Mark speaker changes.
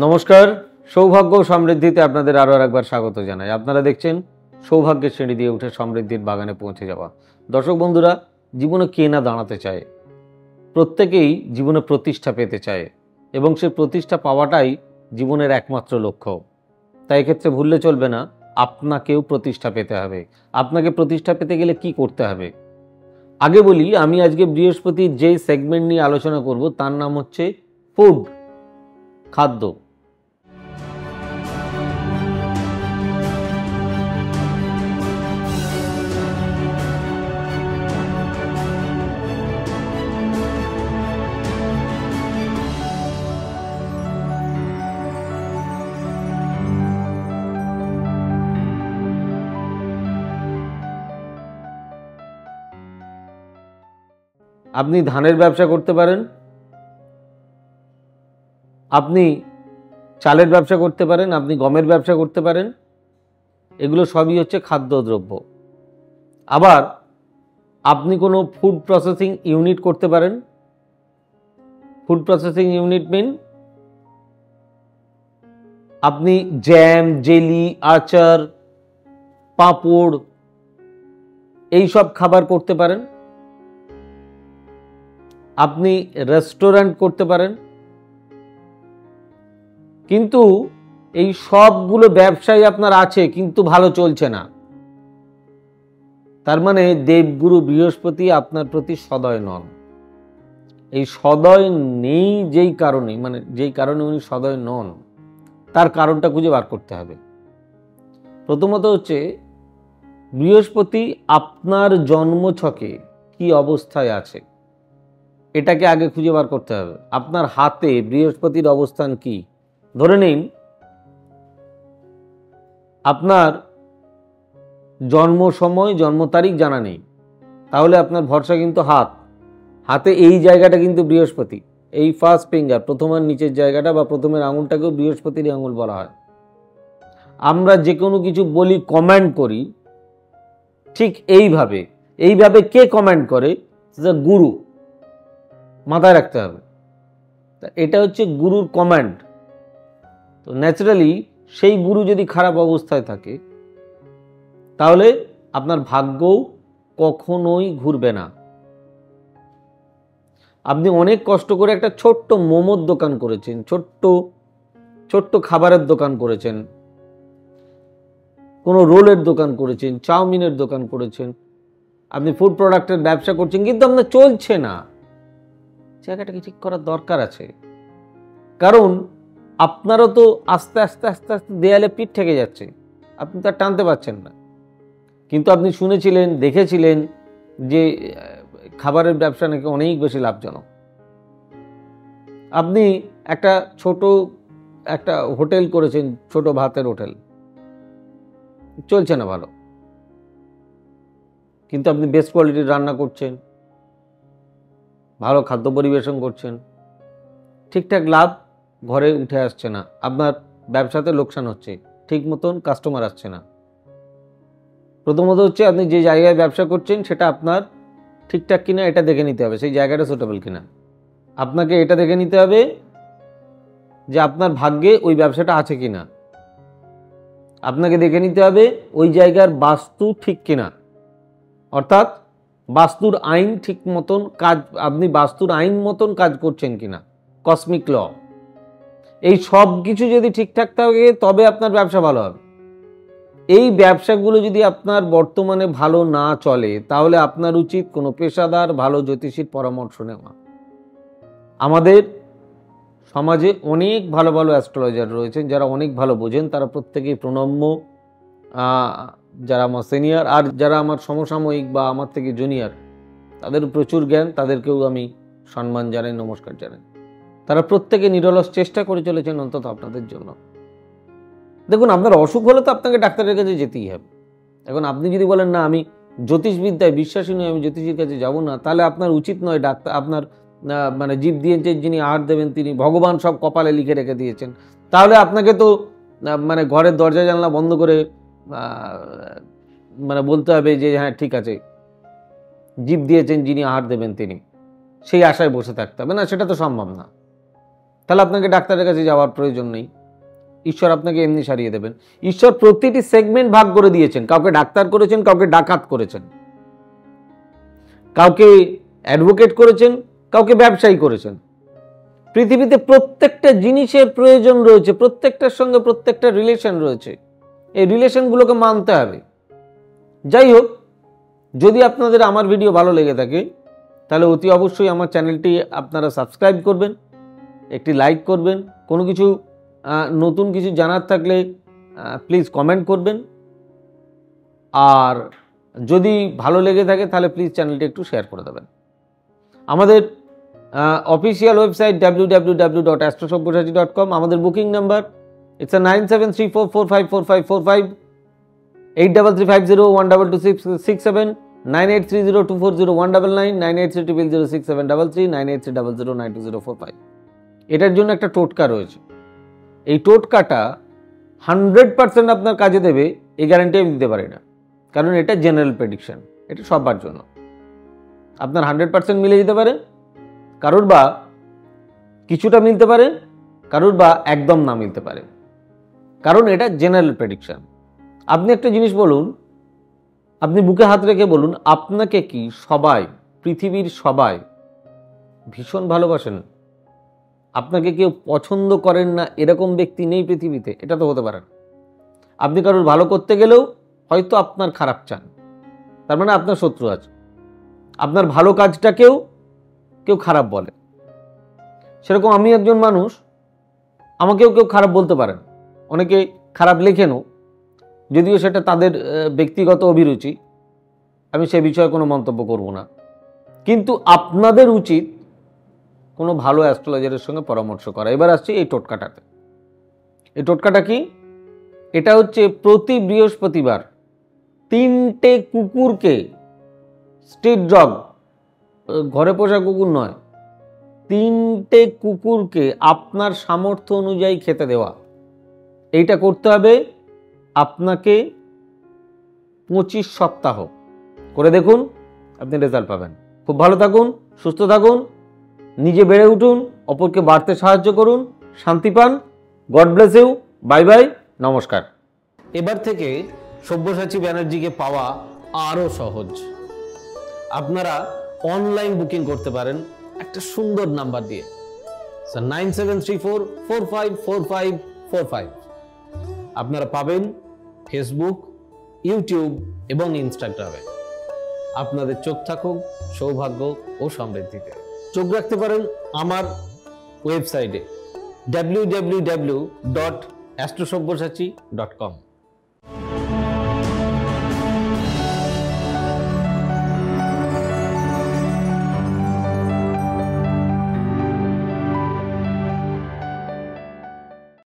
Speaker 1: নমস্কার, সৌভাগ্য ও সমৃদ্ধিতে আপনাদের আরও একবার স্বাগত জানাই। আপনারা দেখছেন সৌভাগ্যের সিঁড়ি দিয়ে উঠে সমৃদ্ধির বাগানে পৌঁছে যাওয়া। দর্শক বন্ধুরা, জীবনে কে না দাঁড়াতে চায়? প্রত্যেকেই জীবনে প্রতিষ্ঠা পেতে চায় এবং সেই প্রতিষ্ঠা পাওয়াটাই জীবনের একমাত্র লক্ষ্য। তাই এক্ষেত্রে ভুললে চলবে না, আপনাকেও প্রতিষ্ঠা পেতে হবে। আপনাকে প্রতিষ্ঠা পেতে গেলে কি করতে হবে? আগে বলি, আমি আজকে বৃহস্পতির যেই সেগমেন্ট নিয়ে আলোচনা করব তার নাম হচ্ছে ফুড, খাদ্য। আপনি ধানের ব্যবসা করতে পারেন, আপনি চালের ব্যবসা করতে পারেন, আপনি গমের ব্যবসা করতে পারেন। এগুলো সবই হচ্ছে খাদ্যদ্রব্য। আবার আপনি কোনো ফুড প্রসেসিং ইউনিট করতে পারেন। ফুড প্রসেসিং ইউনিট মিন আপনি জ্যাম, জেলি, আচার, পাঁপড় এইসব খাবার করতে পারেন। আপনি রেস্টুরেন্ট করতে পারেন। কিন্তু এই সবগুলো ব্যবসায় আপনার আছে, কিন্তু ভালো চলছে না। তার মানে দেবগুরু বৃহস্পতি আপনার প্রতি সদয় নন। এই সদয় নেই যেই কারণে উনি সদয় নন, তার কারণটা খুঁজে বার করতে হবে। প্রথমত হচ্ছে, বৃহস্পতি আপনার জন্মছকে কি অবস্থায় আছে এটাকে আগে খুঁজে বার করতে হবে। আপনার হাতে বৃহস্পতির অবস্থান কি? ধরে নিন আপনার জন্ম সময়, জন্ম তারিখ জানা নেই, তাহলে আপনার ভরসা কিন্তু হাতে এই জায়গাটা কিন্তু বৃহস্পতি। এই ফার্স্ট ফিঙ্গার, প্রথমের নিচের জায়গাটা বা প্রথমের আঙুলটাকেও বৃহস্পতির আঙুল বলা হয়। আমরা যে কোনো কিছু বলি, কমেন্ট করি, ঠিক এইভাবে কে কমেন্ট করে? গুরু। মাথায় রাখতে হবে, এটা হচ্ছে গুরুর কমেন্ট। তো ন্যাচারালি সেই গুরু যদি খারাপ অবস্থায় থাকে, তাহলে আপনার ভাগ্যও কখনোই ঘুরবে না। আপনি অনেক কষ্ট করে একটা ছোট্ট মোমোর দোকান করেছেন, ছোট্ট খাবারের দোকান করেছেন, কোনো রোলের দোকান করেছেন, চাউমিনের দোকান করেছেন, আপনি ফুড প্রোডাক্টের ব্যবসা করছেন, কিন্তু আপনার চলছে না। জায়গাটাকে ঠিক করার দরকার আছে। কারণ আপনারও তো আস্তে আস্তে আস্তে আস্তে দেয়ালে পিঠ ঠেকে যাচ্ছে, আপনি তার টানতে পারছেন না। কিন্তু আপনি শুনেছিলেন, দেখেছিলেন যে খাবারের ব্যবসা নাকি অনেক বেশি লাভজনক। আপনি একটা হোটেল করেছেন, ছোট ভাতের হোটেল, চলছে না ভালো, কিন্তু আপনি বেস্ট কোয়ালিটির রান্না করছেন, ভালো খাদ্য পরিবেশন করছেন, ঠিকঠাক লাভ ঘরে উঠে আসছে না, আপনার ব্যবসাতে লোকসান হচ্ছে, ঠিক মতন কাস্টমার আসছে না। প্রথমত হচ্ছে, আপনি যে জায়গায় ব্যবসা করছেন সেটা আপনার ঠিকঠাক কিনা এটা দেখে নিতে হবে, সেই জায়গাটা সুটেবল কিনা। আপনাকে এটা দেখে নিতে হবে যে আপনার ভাগ্যে ওই ব্যবসাটা আছে কিনা। আপনাকে দেখে নিতে হবে ওই জায়গার বাস্তু ঠিক কিনা, অর্থাৎ বাস্তুর আইন ঠিক মতন কাজ, আপনি বাস্তুর আইন মতন কাজ করছেন কিনা, কসমিক ল। এই সব কিছু যদি ঠিকঠাক থাকে তবে আপনার ব্যবসা ভালো হবে। এই ব্যবসাগুলো যদি আপনার বর্তমানে ভালো না চলে, তাহলে আপনার উচিত কোনো পেশাদার ভালো জ্যোতিষীর পরামর্শ নেওয়া। আমাদের সমাজে অনেক ভালো ভালো অ্যাস্ট্রোলজার রয়েছেন যারা অনেক ভালো বোঝেন, তারা প্রত্যেকেই প্রণম্য। যারা আমার সিনিয়র আর যারা আমার সমসাময়িক বা আমার থেকে জুনিয়র, তাদের প্রচুর জ্ঞান, তাদেরকেও আমি সম্মান জানাই, নমস্কার জানাই। তারা প্রত্যেকে নিরলস চেষ্টা করে চলেছেন অন্তত আপনাদের জন্য। দেখুন, আপনার অসুখ হলে তো আপনাকে ডাক্তারের কাছে যেতেই হবে। এখন আপনি যদি বলেন না আমি জ্যোতিষবিদ্যায় বিশ্বাসী নই, আমি জ্যোতিষীর কাছে যাব না, তাহলে আপনার উচিত নয়। ডাক্তার আপনার জীব দিয়েছেন, যিনি আহার দেবেন তিনি ভগবান সব কপালে লিখে রেখে দিয়েছেন। তাহলে আপনাকে তো ঘরের দরজা জানলা বন্ধ করে বলতে হবে যে হ্যাঁ ঠিক আছে, জীব দিয়েছেন যিনি আহার দেবেন তিনি, সেই আশায় বসে থাকতে হবে না, সেটা তো সম্ভব না। তাহলে আপনাকে ডাক্তারের কাছে যাওয়ার প্রয়োজন নেই, ঈশ্বর আপনাকে এমনি সারিয়ে দেবেন। ঈশ্বর প্রতিটি সেগমেন্ট ভাগ করে দিয়েছেন, কাউকে ডাক্তার করেছেন, কাউকে ডাকাত করেছেন, কাউকে অ্যাডভোকেট করেছেন, কাউকে ব্যবসায়ী করেছেন। পৃথিবীতে প্রত্যেকটা জিনিসের প্রয়োজন রয়েছে, প্রত্যেকটার সঙ্গে প্রত্যেকটা রিলেশন রয়েছে, এই রিলেশনগুলোকে মানতে হবে। যাই হোক, যদি আপনাদের আমার ভিডিও ভালো লেগে থাকে তাহলে অতি অবশ্যই আমার চ্যানেলটি আপনারা সাবস্ক্রাইব করবেন, একটি লাইক করবেন, কোনো কিছু নতুন কিছু জানার থাকলে প্লিজ কমেন্ট করবেন, আর যদি ভালো লেগে থাকে তাহলে প্লিজ চ্যানেলটি একটু শেয়ার করে দেবেন। আমাদের অফিসিয়াল ওয়েবসাইট www.astrosabbossachi.com, আমাদের বুকিং নাম্বার ইটস 9734454545, 8335012267, 9830240199, 9830067333, 9830092045। এটার জন্য একটা টোটকা রয়েছে, এই টোটকাটা 100% আপনার কাজে দেবে এই গ্যারান্টি আমি দিতে পারি না, কারণ এটা জেনারেল প্রেডিকশন, এটা সবার জন্য। আপনার 100% মিলে যেতে পারে, কারোর বা কিছুটা মিলতে পারে, কারোর বা একদম না মিলতে পারে, কারণ এটা জেনারেল প্রেডিকশন। আপনি একটা জিনিস বলুন, আপনি বুকে হাত রেখে বলুন, আপনাকে কি সবাই, পৃথিবীর সবাই ভীষণ ভালোবাসেন? আপনাকে কেউ পছন্দ করেন না এরকম ব্যক্তি নেই পৃথিবীতে? এটা তো হতে পারে না। আপনি কারোর ভালো করতে গেলেও হয়তো আপনার খারাপ চান, তার মানে আপনার শত্রু আছে। আপনার ভালো কাজটাকেও কেউ খারাপ বলে। সেরকম আমি একজন মানুষ, আমাকেও কেউ খারাপ বলতে পারেন, অনেকে খারাপ লেখেনও, যদিও সেটা তাদের ব্যক্তিগত অভিরুচি, আমি সে বিষয়ে কোনো মন্তব্য করব না। কিন্তু আপনাদের উচিত কোনো ভালো অ্যাস্ট্রোলজারের সঙ্গে পরামর্শ করা। এবার আসছি এই টোটকাটাতে। এই টোটকাটা কি? এটা হচ্ছে প্রতি বৃহস্পতিবার 3টে কুকুরকে, স্ট্রিট ডগ, ঘরে পোষা কুকুর নয়, 3টে কুকুরকে আপনার সামর্থ্য অনুযায়ী খেতে দেওয়া। এইটা করতে হবে আপনাকে 25 সপ্তাহ করে দেখুন, আপনি রেজাল্ট পাবেন। খুব ভালো থাকুন, সুস্থ থাকুন, নিজে বেড়ে উঠুন, অপরকে বাড়তে সাহায্য করুন, শান্তি পান। God bless you, bye bye, নমস্কার। এবার থেকে সব্যসাচী ব্যানার্জিকে পাওয়া আরও সহজ। আপনারা অনলাইন বুকিং করতে পারেন একটা সুন্দর নাম্বার দিয়ে, 9734454545। আপনারা পাবেন ফেসবুক, ইউটিউব এবং ইনস্টাগ্রামে। আপনাদের চোখ থাকুক সৌভাগ্য ও সমৃদ্ধিতে। চোখ রাখতে পারেন আমার ওয়েবসাইটে www.astrosabbossachi.com।